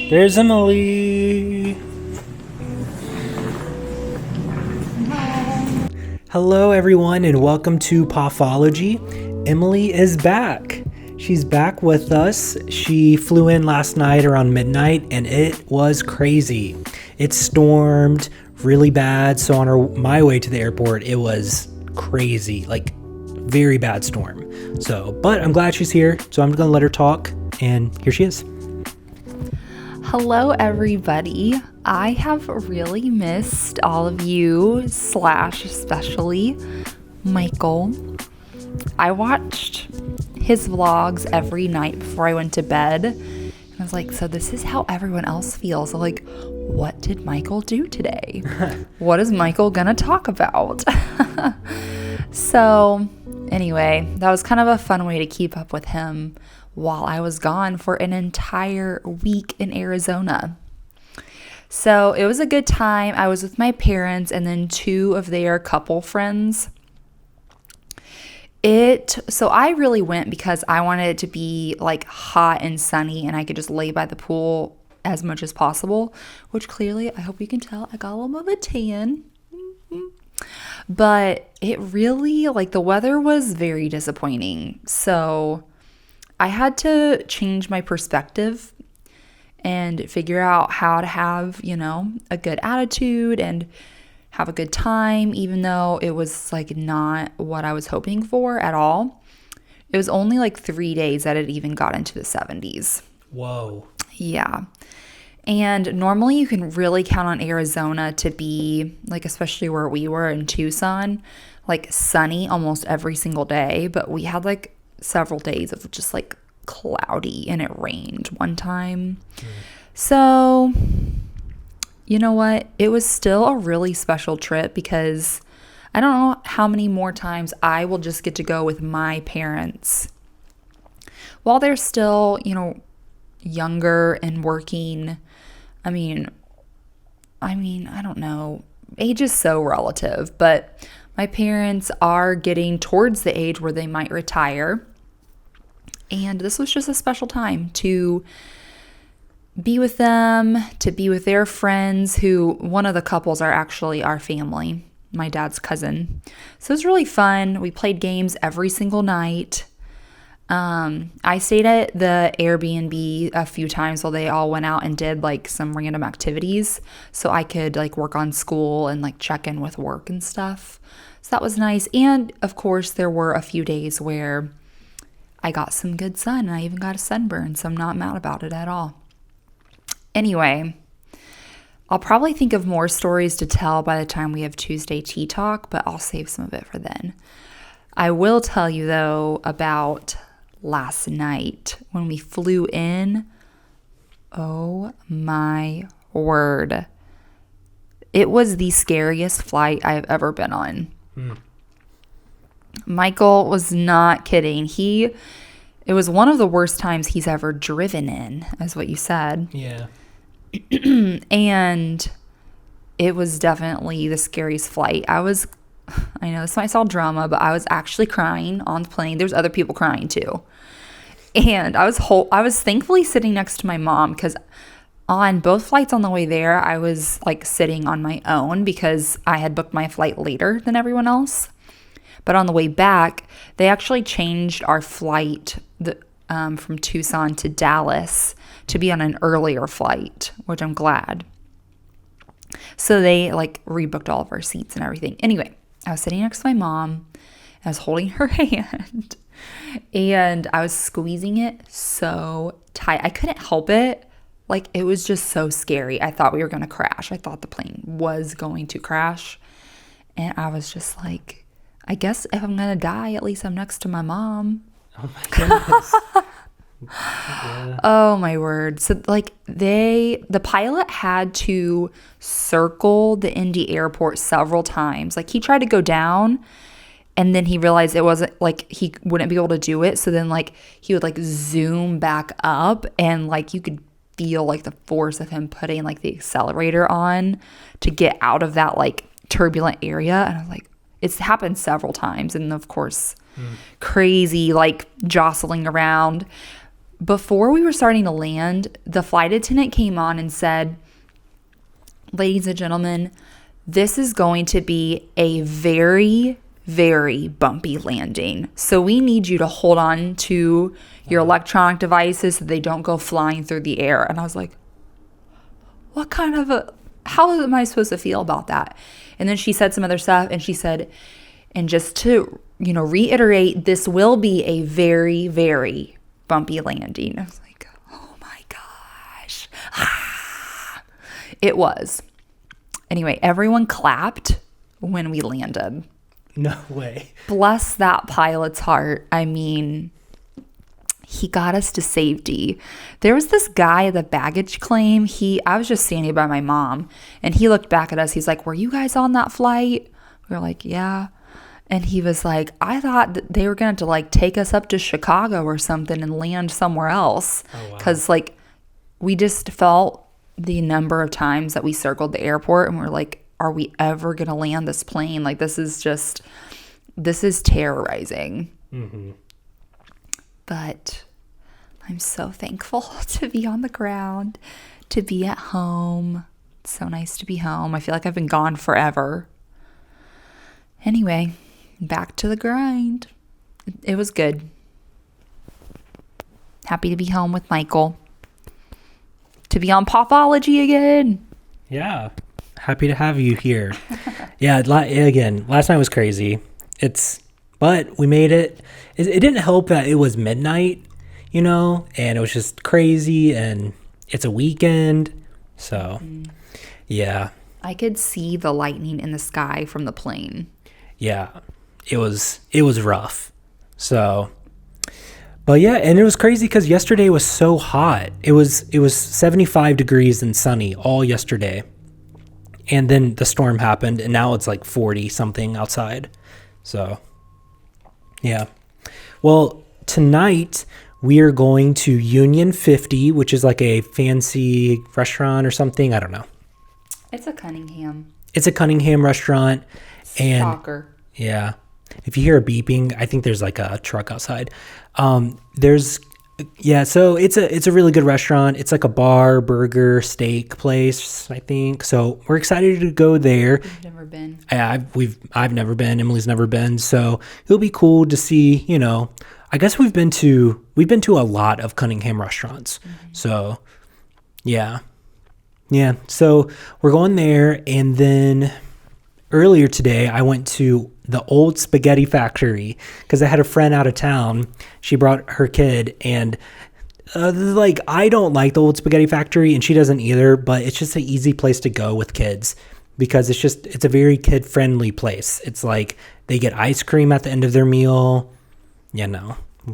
There's Emily. Hello, everyone, and welcome to Pathology. Emily is back. She's back with us. She flew in last night around midnight, and it was crazy. It stormed really bad, so on my way to the airport, it was crazy, like very bad storm. But I'm glad she's here, so I'm gonna let her talk, and here she is. Hello, everybody. I have really missed all of you, / especially Michael. I watched his vlogs every night before I went to bed. And I was like, so this is how everyone else feels. So like, what did Michael do today? What is Michael gonna talk about? So anyway, that was kind of a fun way to keep up with him while I was gone for an entire week in Arizona. So it was a good time. I was with my parents and then 2 of their couple friends. So I really went because I wanted it to be like hot and sunny and I could just lay by the pool as much as possible, which clearly, I hope you can tell, I got a little bit of a tan. But it really, like, the weather was very disappointing. So I had to change my perspective and figure out how to have, a good attitude and have a good time, even though it was like not what I was hoping for at all. It was only like 3 days that it even got into the 70s. Whoa. Yeah. And normally you can really count on Arizona to be, like, especially where we were in Tucson, like sunny almost every single day. But we had like several days of just like cloudy and it rained one time. So you know what? It was still a really special trip because I don't know how many more times I will just get to go with my parents while they're still, younger and working. I mean, I don't know. Age is so relative, but my parents are getting towards the age where they might retire. And this was just a special time to be with them, to be with their friends, who one of the couples are actually our family, my dad's cousin. So it was really fun. We played games every single night. I stayed at the Airbnb a few times while they all went out and did like some random activities so I could like work on school and like check in with work and stuff. So that was nice. And of course, there were a few days where I got some good sun and I even got a sunburn, so I'm not mad about it at all. Anyway, I'll probably think of more stories to tell by the time we have Tuesday Tea Talk, but I'll save some of it for then. I will tell you, though, about last night when we flew in. Oh, my word. It was the scariest flight I've ever been on. Michael was not kidding. It was one of the worst times he's ever driven in, is what you said. Yeah. And it was definitely the scariest flight. I know this might sound drama, but I was actually crying on the plane. There's other people crying too. And I was thankfully sitting next to my mom because on both flights on the way there, I was like sitting on my own because I had booked my flight later than everyone else. But on the way back, they actually changed our flight from Tucson to Dallas to be on an earlier flight, which I'm glad. So they like rebooked all of our seats and everything. Anyway, I was sitting next to my mom. I was holding her hand and I was squeezing it so tight. I couldn't help it. Like, it was just so scary. I thought we were going to crash. I thought the plane was going to crash. And I was just like, I guess if I'm going to die, at least I'm next to my mom. Oh my goodness. Yeah. Oh my word. So like the pilot had to circle the Indy airport several times. Like, he tried to go down and then he realized it wasn't like he wouldn't be able to do it. So then like he would like zoom back up and like you could feel like the force of him putting like the accelerator on to get out of that like turbulent area. And I was like, it's happened several times. And of course, crazy like jostling around. before we were starting to land, the flight attendant came on and said, ladies and gentlemen, this is going to be a very, very bumpy landing. So we need you to hold on to your electronic devices so they don't go flying through the air. And I was like, how am I supposed to feel about that? And then she said some other stuff, and she said, and just to, reiterate, this will be a very, very bumpy landing. I was like, oh my gosh. It was. Anyway, everyone clapped when we landed. No way. Bless that pilot's heart. I mean, he got us to safety. There was this guy at the baggage claim. I was just standing by my mom, and he looked back at us. He's like, were you guys on that flight? We were like, yeah. And he was like, I thought that they were going to like take us up to Chicago or something and land somewhere else. Because we just felt the number of times that we circled the airport and we're like, are we ever going to land this plane? Like, this is terrorizing. Mm-hmm. But I'm so thankful to be on the ground, to be at home. It's so nice to be home. I feel like I've been gone forever. Anyway, back to the grind. It was good. Happy to be home with Michael. To be on Pathology again. Yeah. Happy to have you here. Yeah, again, last night was crazy. But we made it. It didn't help that it was midnight, and it was just crazy, and it's a weekend. So, yeah. I could see the lightning in the sky from the plane. Yeah. It was rough. So, but yeah, and it was crazy because yesterday was so hot. It was 75 degrees and sunny all yesterday. And then the storm happened, and now it's like 40 something outside. So, yeah. Well, tonight we are going to Union 50, which is like a fancy restaurant or something. I don't know. It's a Cunningham restaurant. And Shocker. Yeah. If you hear a beeping, I think there's like a truck outside. So it's a really good restaurant. It's like a bar, burger, steak place, I think. So we're excited to go there. I've never been. I've never been. Emily's never been. So it'll be cool to see, I guess we've been to a lot of Cunningham restaurants. Mm-hmm. So yeah. Yeah. So we're going there, and then earlier today I went to the old spaghetti factory because I had a friend out of town. She brought her kid, and I don't like the old spaghetti factory, and she doesn't either, but it's just an easy place to go with kids because it's a very kid friendly place. It's like they get ice cream at the end of their meal. Yeah.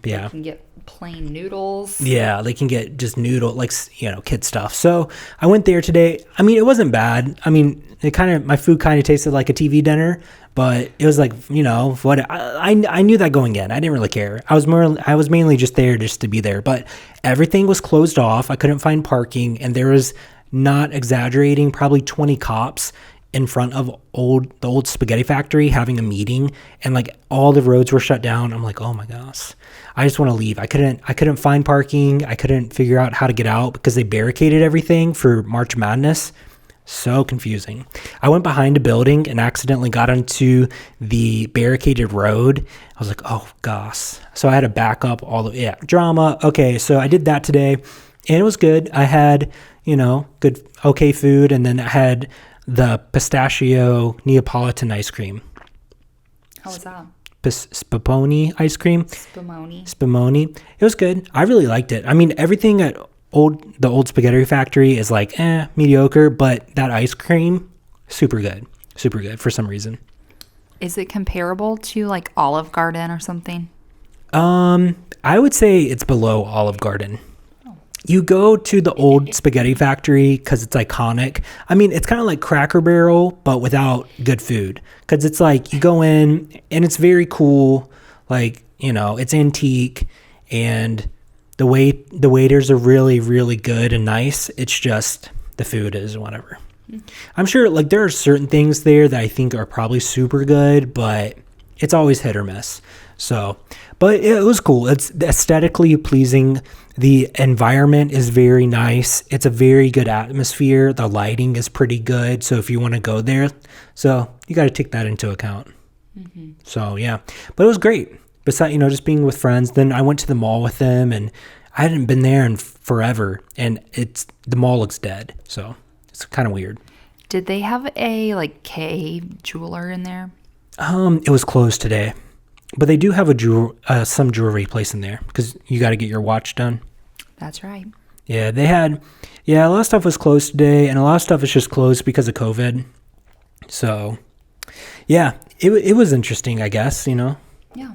They can get plain noodles. Yeah, they can get just kid stuff. So I went there today. I mean, it wasn't bad. I mean, my food kind of tasted like a TV dinner, but it was like, what I knew that going in. I didn't really care. I was mainly just there just to be there, but everything was closed off. I couldn't find parking, and there was, not exaggerating, probably 20 cops in front of the old spaghetti factory having a meeting, and like all the roads were shut down. I'm like, oh my gosh, I just want to leave. I couldn't find parking. I couldn't figure out how to get out because they barricaded everything for March Madness. So confusing. I went behind a building and accidentally got onto the barricaded road. I was like, oh gosh. So I had to back up drama. Okay, so I did that today, and it was good. I had, okay food, and then I had the pistachio Neapolitan ice cream. How was that? Spumoni ice cream. Spumoni. It was good. I really liked it. I mean, everything at the old spaghetti factory is like mediocre, but that ice cream, super good for some reason. Is it comparable to like Olive Garden or something? I would say it's below Olive Garden. You go to the old spaghetti factory because it's iconic. I mean, it's kind of like Cracker Barrel, but without good food. Because it's like you go in and it's very cool. Like, it's antique, and the waiters are really, really good and nice. It's just the food is whatever. I'm sure there are certain things there that I think are probably super good, but it's always hit or miss. So, but it was cool. It's aesthetically pleasing. The environment is very nice. It's a very good atmosphere. The lighting is pretty good. So if you want to go there, so you got to take that into account. So yeah, but it was great. Besides, just being with friends. Then I went to the mall with them, and I hadn't been there in forever, and the mall looks dead. So it's kind of weird. Did they have a like K jeweler in there? It was closed today, but they do have some jewelry place in there because you got to get your watch done. That's right. Yeah, a lot of stuff was closed today, and a lot of stuff is just closed because of COVID. So, yeah, it was interesting, I guess, Yeah.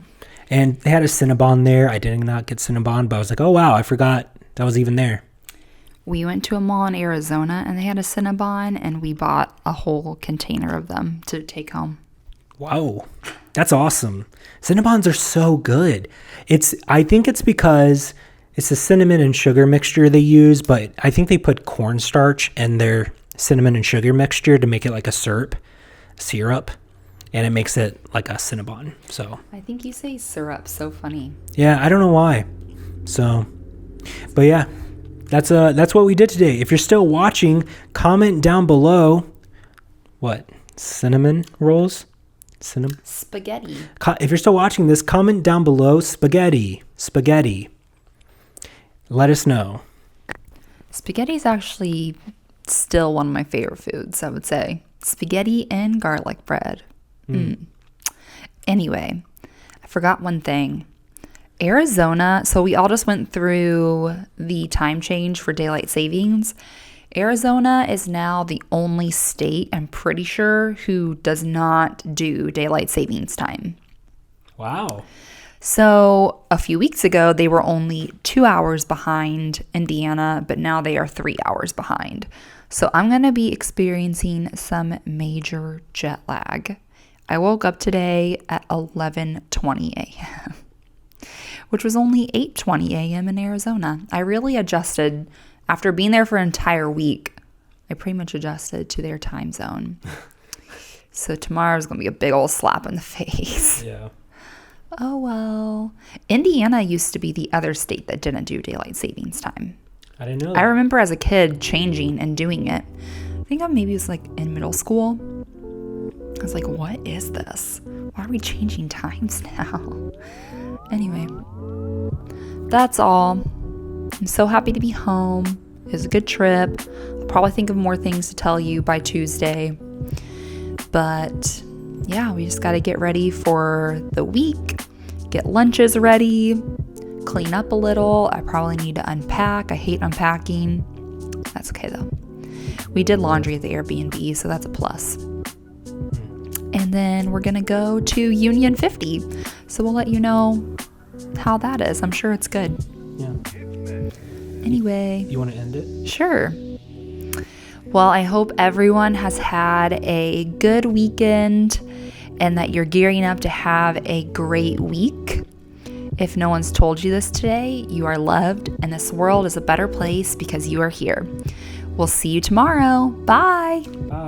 And they had a Cinnabon there. I did not get Cinnabon, but I was like, oh, wow, I forgot that was even there. We went to a mall in Arizona, and they had a Cinnabon, and we bought a whole container of them to take home. Wow, that's awesome. Cinnabons are so good. I think it's because it's a cinnamon and sugar mixture they use, but I think they put cornstarch in their cinnamon and sugar mixture to make it like a syrup, and it makes it like a Cinnabon. So I think you say syrup. So funny. yeah, I don't know why. So, but yeah, that's what we did today. If you're still watching, comment down below. What? Cinnamon rolls? Spaghetti. If you're still watching this, comment down below spaghetti. Let us know. Spaghetti is actually still one of my favorite foods, I would say. Spaghetti and garlic bread. Anyway, I forgot one thing. Arizona, so we all just went through the time change for daylight savings. Arizona is now the only state, I'm pretty sure, who does not do daylight savings time. Wow. So a few weeks ago, they were only 2 hours behind Indiana, but now they are 3 hours behind. So I'm going to be experiencing some major jet lag. I woke up today at 11:20 a.m., which was only 8:20 a.m. in Arizona. I really adjusted. After being there for an entire week, I pretty much adjusted to their time zone. So tomorrow's going to be a big old slap in the face. Yeah. Oh, well. Indiana used to be the other state that didn't do daylight savings time. I didn't know that. I remember as a kid changing and doing it. I think maybe it was like in middle school. I was like, what is this? Why are we changing times now? Anyway, that's all. I'm so happy to be home. It was a good trip. I'll probably think of more things to tell you by Tuesday. But yeah, we just got to get ready for the week, get lunches ready, clean up a little. I probably need to unpack. I hate unpacking. That's okay though. We did laundry at the Airbnb, so that's a plus. And then we're going to go to Union 50. So we'll let you know how that is. I'm sure it's good. Yeah. Anyway. You want to end it? Sure. Well, I hope everyone has had a good weekend and that you're gearing up to have a great week. If no one's told you this today, you are loved and this world is a better place because you are here. We'll see you tomorrow. Bye. Bye.